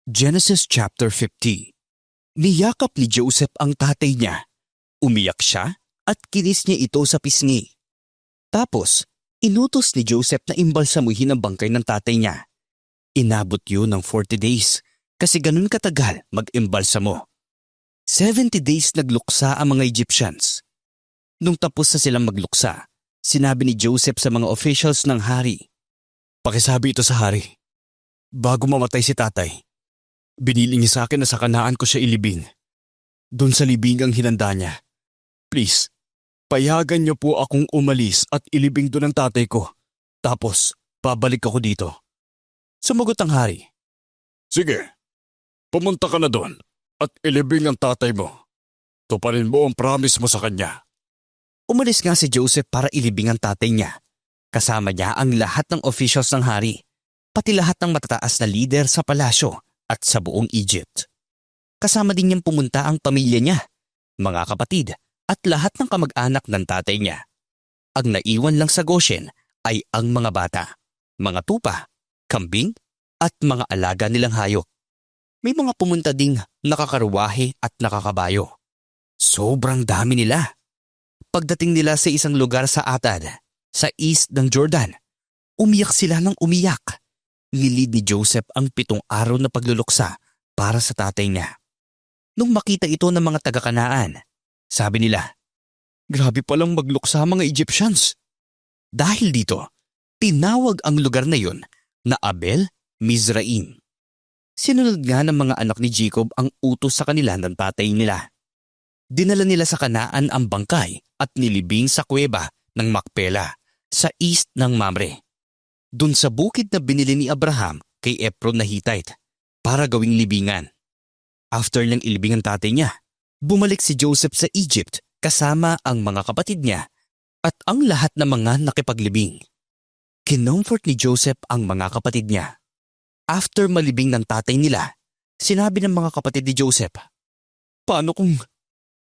Genesis chapter 50. Niyakap ni Joseph ang tatay niya. Umiyak siya at kinis niya ito sa pisngi. Tapos, inutos ni Joseph na imbalsamuhin ang bangkay ng tatay niya. Inabot yun ng 40 days kasi ganun katagal mag-imbalsamo. 70 days nagluksa ang mga Egyptians. Nung tapos na silang magluksa, sinabi ni Joseph sa mga officials ng hari, "Pakisabi ito sa hari. Bago mamatay si tatay, binili niya sa akin na sa Kanaan ko siya ilibing. Doon sa libing ang hinanda niya. Please, payagan niyo po akong umalis at ilibing doon ang tatay ko. Tapos, pabalik ako dito." Sumagot ang hari, "Sige, pumunta ka na doon at ilibing ang tatay mo. Tuparin mo ang promise mo sa kanya." Umalis nga si Joseph para ilibing ang tatay niya. Kasama niya ang lahat ng officials ng hari, pati lahat ng matataas na lider sa palasyo at sa buong Egypt. Kasama din niyang pumunta ang pamilya niya, mga kapatid at lahat ng kamag-anak ng tatay niya. Ang naiwan lang sa Goshen ay ang mga bata, mga tupa, kambing at mga alaga nilang hayop. May mga pumunta ding nakakarwahe at nakakabayo. Sobrang dami nila. Pagdating nila sa isang lugar sa Atad, sa east ng Jordan, umiyak sila ng umiyak. Nilid ni Joseph ang 7 araw na pagluluksa para sa tatay niya. Nung makita ito ng mga taga-Kanaan, sabi nila, "Grabe palang magluksa mga Egyptians." Dahil dito, tinawag ang lugar na yun na Abel Mizraim. Sinunod nga ng mga anak ni Jacob ang utos sa kanila ng tatay nila. Dinala nila sa Kanaan ang bangkay at nilibing sa kuweba ng Macpela sa east ng Mamre. Doon sa bukid na binili ni Abraham kay Ephron na Hittite para gawing libingan. After niyang ilibing ang tatay niya, bumalik si Joseph sa Egypt kasama ang mga kapatid niya at ang lahat ng mga nakipaglibing. Kinomfort ni Joseph ang mga kapatid niya. After malibing ng tatay nila, sinabi ng mga kapatid ni Joseph, "Paano kung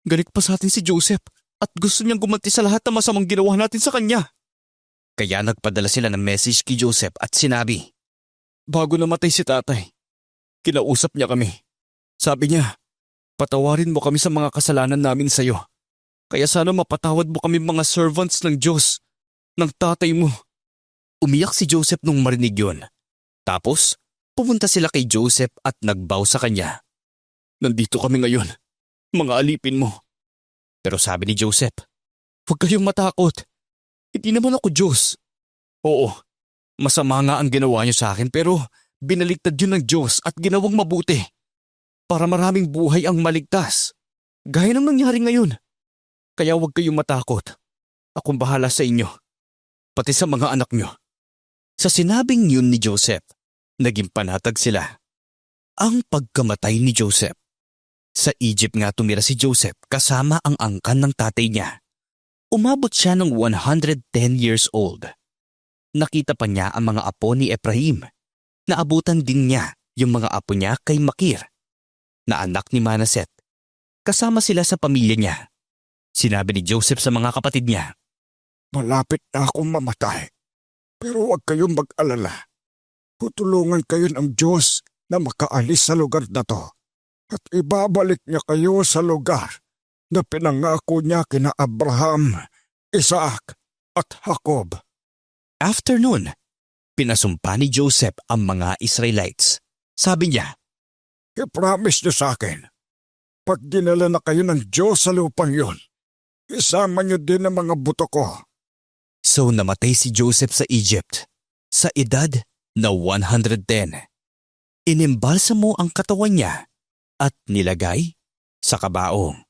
galit pa sa atin si Joseph at gusto niyang gumanti sa lahat ng masamang ginawa natin sa kanya?" Kaya nagpadala sila ng message kay Joseph at sinabi, "Bago namatay si tatay, kinausap niya kami. Sabi niya, patawarin mo kami sa mga kasalanan namin sa iyo. Kaya sana mapatawad mo kami mga servants ng Diyos, ng tatay mo." Umiyak si Joseph nung marinig yun. Tapos, pumunta sila kay Joseph at nagbow sa kanya. "Nandito kami ngayon, mga alipin mo." Pero sabi ni Joseph, "Huwag kayong matakot. Hindi naman ako Diyos. Oo, masama nga ang ginawa niyo sa akin pero binaliktad yun ng Diyos at ginawang mabuti para maraming buhay ang maligtas. Gaya ng nangyari ngayon. Kaya huwag kayong matakot. Akong bahala sa inyo, pati sa mga anak niyo." Sa sinabing yun ni Joseph, naging panatag sila. Ang pagkamatay ni Joseph. Sa Egypt nga tumira si Joseph kasama ang angkan ng tatay niya. Umabot siya ng 110 years old. Nakita pa niya ang mga apo ni Ephraim. Naabutan din niya yung mga apo niya kay Makir, na anak ni Manasseh. Kasama sila sa pamilya niya. Sinabi ni Joseph sa mga kapatid niya, "Malapit na akong mamatay. Pero huwag kayong mag-alala. Tutulungan kayo ng Diyos na makaalis sa lugar na to. At ibabalik niya kayo sa lugar na pinangako niya kina Abraham, Isaac at Jacob." After nun, pinasumpa ni Joseph ang mga Israelites. Sabi niya, "I-promise niyo sa akin, pag dinala na kayo ng Diyos sa lupang yun, isama niyo din ang mga buto ko." So namatay si Joseph sa Egypt sa edad na 110. Inimbalsa mo ang katawan niya at nilagay sa kabaong.